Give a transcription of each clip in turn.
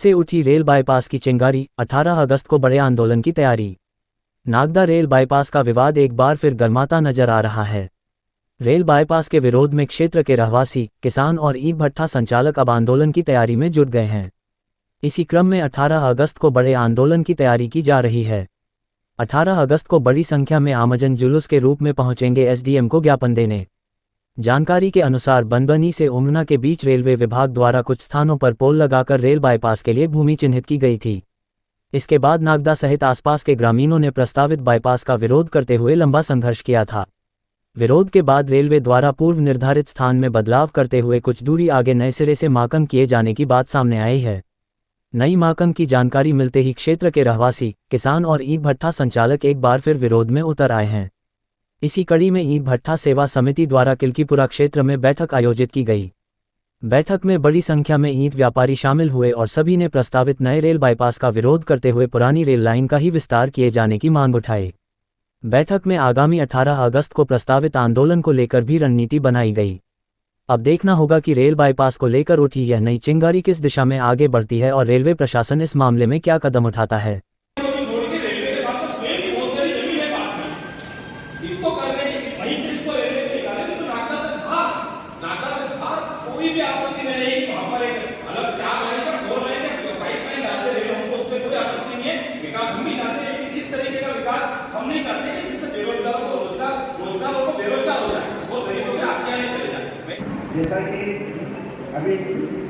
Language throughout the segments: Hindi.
से उठी रेल बाईपास की चिंगारी, 18 अगस्त को बड़े आंदोलन की तैयारी। नागदा रेल बाईपास का विवाद एक बार फिर गर्माता नजर आ रहा है। रेल बाईपास के विरोध में क्षेत्र के रहवासी, किसान और ईंट भट्ठा संचालक अब आंदोलन की तैयारी में जुट गए हैं। इसी क्रम में 18 अगस्त को बड़े आंदोलन की तैयारी की जा रही है। 18 अगस्त को बड़ी संख्या में आमजन जुलूस के रूप में पहुंचेंगे एसडीएम को ज्ञापन देने। जानकारी के अनुसार बनबनी से उमना के बीच रेलवे विभाग द्वारा कुछ स्थानों पर पोल लगाकर रेल बाईपास के लिए भूमि चिन्हित की गई थी। इसके बाद नागदा सहित आसपास के ग्रामीणों ने प्रस्तावित बाईपास का विरोध करते हुए लंबा संघर्ष किया था। विरोध के बाद रेलवे द्वारा पूर्व निर्धारित स्थान में बदलाव करते हुए कुछ दूरी आगे नए सिरे से माकन किए जाने की बात सामने आई है। नई माकन की जानकारी मिलते ही क्षेत्र के रहवासी, किसान और ईंट भट्ठा संचालक एक बार फिर विरोध में उतर आए हैं। इसी कड़ी में ईंट भट्ठा सेवा समिति द्वारा किलकीपुरा क्षेत्र में बैठक आयोजित की गई। बैठक में बड़ी संख्या में ईंट व्यापारी शामिल हुए और सभी ने प्रस्तावित नए रेल बाईपास का विरोध करते हुए पुरानी रेल लाइन का ही विस्तार किए जाने की मांग उठाई। बैठक में आगामी 18 अगस्त को प्रस्तावित आंदोलन को लेकर भी रणनीति बनाई गई। अब देखना होगा कि रेल बाईपास को लेकर उठी यह नई चिंगारी किस दिशा में आगे बढ़ती है और रेलवे प्रशासन इस मामले में क्या कदम उठाता है। हम नहीं चाहते कि जिससे बेरोजगारों को रोजगार को बेरोजगार हो जाए वो गरीबों के आसिया नहीं चले जाए। जैसा कि अभी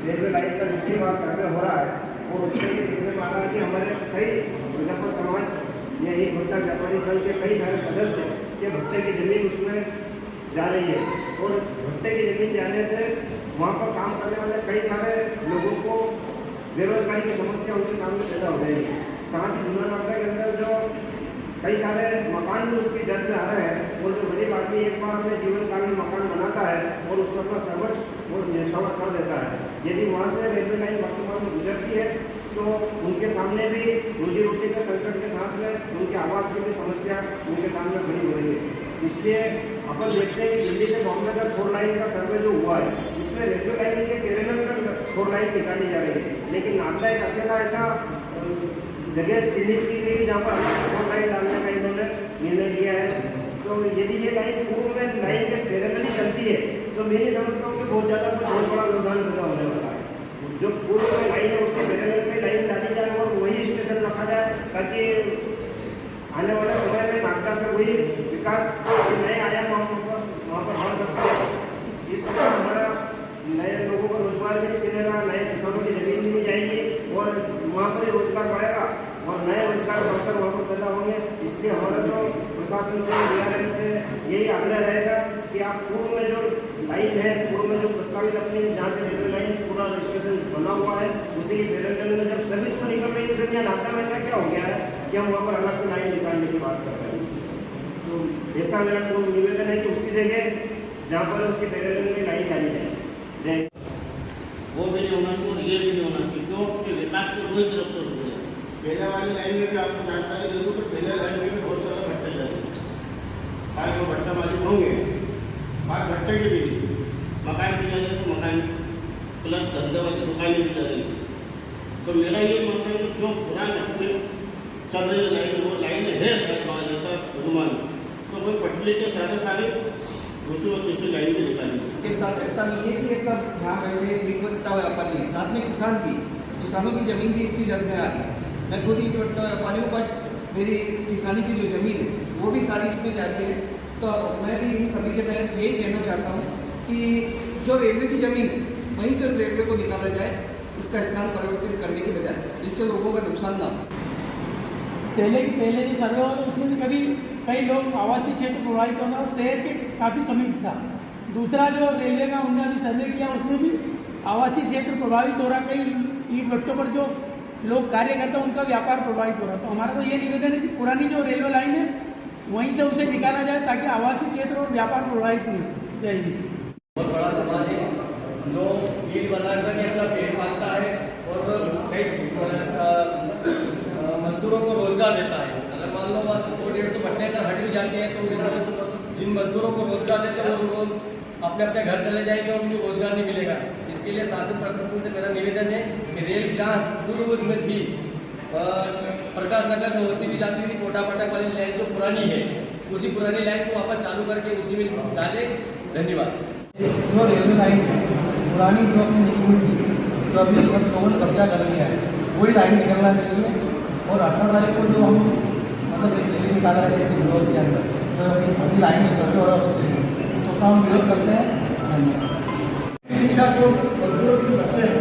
रेलवे लाइन का दूसरी बार सर्वे हो रहा है और उसके लिए देखने में आ रहा है कि हमारे कई मुजफ्फर समाज या एक भट्टा व्यापारी संघ के कई सारे सदस्य के भट्टे की जमीन उसमें जा रही है और भट्टे की जमीन जाने से वहाँ पर काम करने वाले कई सारे लोगों को बेरोजगारी की समस्या उनके सामने पैदा हो रही है। साथ ही जुना नागदा के अंदर जो कई सारे मकान भी उसकी जद में आ रहे हैं और जो गरीब आदमी एक बार अपने जीवन काल में मकान बनाता है और उसको अपना सर्वस्व और न्यौछावर कर देता है। यदि वहाँ से रेलवे लाइन वर्तमान में गुजरती है तो उनके सामने भी रोजी रोटी के संकट के साथ में उनके आवास की भी समस्या उनके सामने खड़ी हो रही है। इसलिए अपन देखते हैं कि दिल्ली से बॉम्बे तक 4 लाइन का सर्वे जो हुआ है इसमें रेलवे लाइन के 13 मीटर 4 लाइन निकाली जा रही है, लेकिन नागदा एक अकेला ऐसा जगह चिन्हित की गई जहाँ पर 4 लाइन डालने का इन्होंने निर्णय लिया है। तो यदि ये लाइन पूर्व में लाइन के पैरेलली चलती है तो मेरी समझता हूँ कि बहुत बड़ा योगदान पैदा होने वाला है। जो पूर्व में लाइन है उसके पैरेलल में लाइन डाली जाए और वही स्टेशन रखा जाए ताकि आने वाले समय में नागदा का वही विकास नए आयाम वहाँ पर बढ़ सकता है। इस प्रकार हमारा नए लोगों को रोजगार भी मिलेगा, नए किसानों की जमीन भी मिल जाएगी और वहाँ पर रोजगार बढ़ेगा और नए रोजगार अवसर वहाँ पर पैदा होंगे। इसलिए हमारा जो प्रशासन से डीआरएम से यही आग्रह रहेगा कि आप पूर्व में जो लाइन है, पूर्व में जो प्रस्तावित अपनी जहाँ से रेलवे लाइन पूरा स्टेशन बना हुआ है उसी की पैरेलल में जब सर्विस तो निकल रही है फिर यहाँ नागदा में ऐसा क्या हो गया है कि हम वहाँ पर अलग से लाइन निकालने की बात कर रहे हैं। तो ऐसा मेरा पूर्ण निवेदन है कि उसी जगह जहाँ पर उसकी पैरेलल में लाइन डाली जाए। जय वो भी नहीं होना चाहिए, ये भी नहीं होना चाहिए, क्यों उसके विकास को कोई तरफ से रुक जाए। पहले वाली लाइन में भी आपको जानकारी दे दूँ तो पहले लाइन में भी बहुत सारे भट्टे लगे, आज वो भट्टा मालिक होंगे, आज भट्टे की भी मकान भी लगे तो मकान प्लस धंधे वाली दुकानें भी लगेगी। तो मेरा ये मानना है कि जो पुराने अपने चल रही लाइन वो लाइन है शायद ऐसा अनुमान, तो कोई पटरी के सारे दूसरी और तीसरी लाइन भी निकाली के साथ ऐसा नहीं है कि ये सब यहाँ बैठे ईंट भट्टा व्यापारी है, साथ में किसान भी, किसानों की ज़मीन भी इसकी जद में आ रही है। मैं खुद ईंट भट्टा व्यापारी हूँ बट मेरी किसानी की जो ज़मीन है वो भी सारी इसमें जा रही है। तो मैं भी इन सभी के तहत यही कहना चाहता हूँ कि जो रेलवे की ज़मीन है वहीं से रेलवे को निकाला जाए, इसका स्थान परिवर्तित करने के बजाय, जिससे लोगों का नुकसान ना हो। पहले जो सर्वे हुआ उसमें भी कई लोग आवासीय क्षेत्र प्रभावित होना और शहर के काफ़ी समीप था। दूसरा जो रेलवे का उन्होंने अभी सर्वे किया उसमें भी आवासीय क्षेत्र प्रभावित हो रहा, कई ईंट भट्टों पर जो लोग कार्य करते हैं उनका व्यापार प्रभावित हो रहा। तो हमारा तो ये निवेदन है कि पुरानी जो रेलवे लाइन है वहीं से उसे निकाला जाए ताकि आवासीय क्षेत्र और व्यापार प्रभावित नहीं हो। जय हिंद। बहुत बड़ा समाज है जो ईंट बनाकर ही अपना पेट पालता है और कई मजदूरों को रोजगार देता है। अगर मान लो बस 100-150 भट्टे का हट भी जाते हैं तो जिन मजदूरों को रोजगार देते हैं वो अपने अपने घर चले जाएंगे और उनको रोजगार नहीं मिलेगा। इसके लिए शासन प्रशासन से मेरा निवेदन है कि रेल जहाँ पूर्व में थी, प्रकाश नगर से होती भी जाती थी, कोटा फाटक वाली लाइन जो पुरानी है, उसी पुरानी लाइन को वापस चालू करके उसी में डाले। धन्यवाद। जो रेलवे लाइन है पुरानी जो अपनी निकली थी, जो अभी लोगों ने कब्जा कर लिया है, वही लाइन निकलना चाहिए। और 18 तारीख को जो हम मतलब एक रैली निकाला है इसके विरोध के अंदर, जो अभी लाइन में सर्वे हो रहा है तो उसका हम विरोध करते हैं। धन्यवाद। शिक्षा जो मजदूरों के बच्चे हैं,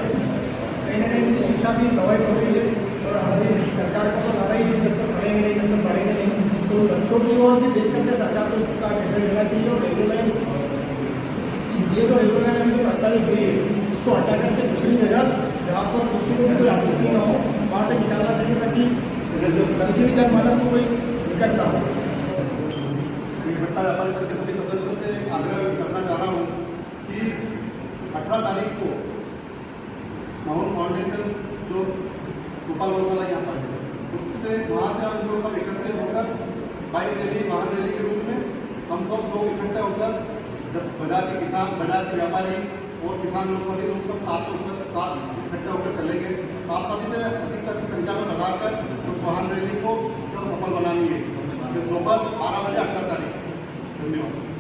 कहीं ना कहीं उनकी शिक्षा भी प्रोवाइड हो रही है और हमारी सरकार को तो लड़ा ही है, जब तक पढ़ेंगे नहीं तब तक पढ़ेंगे नहीं। तो बच्चों की ओर भी देख करके सरकार को इसका निर्णय लेना चाहिए। और रेलवे लाइन, ये जो रेलवे लाइन जो प्रस्तावित हुई है, उसको हटा करके दूसरी जगह जहाँ पर किसी को भी कोई आपत्ति न हो वहाँ से निकालना चाहिए, ताकि किसी भी जनमानस को कोई दिक्कत ना हो। भट्टा व्यापारी संघ के सभी सदस्यों से आग्रह करना चाह रहा हूँ कि 18 तारीख को माहौल फाउंडेशन जो गोपाल गौशाला यहाँ पर है, उससे वहाँ से हम लोग सब इकट्ठे होकर बाइक रैली, वाहन रैली के रूप में हम सब लोग इकट्ठे होकर जब बाजार के किसान, बाजार के व्यापारी और किसान लोग सभी लोग सब साथ इकट्ठे होकर चलेंगे। आप सभी से अधिक से अधिक संख्या में लगाकर उस वाहन रैली को सफल बनानी है। दोपहर 12 बजे 18 तारीख। धन्यवाद।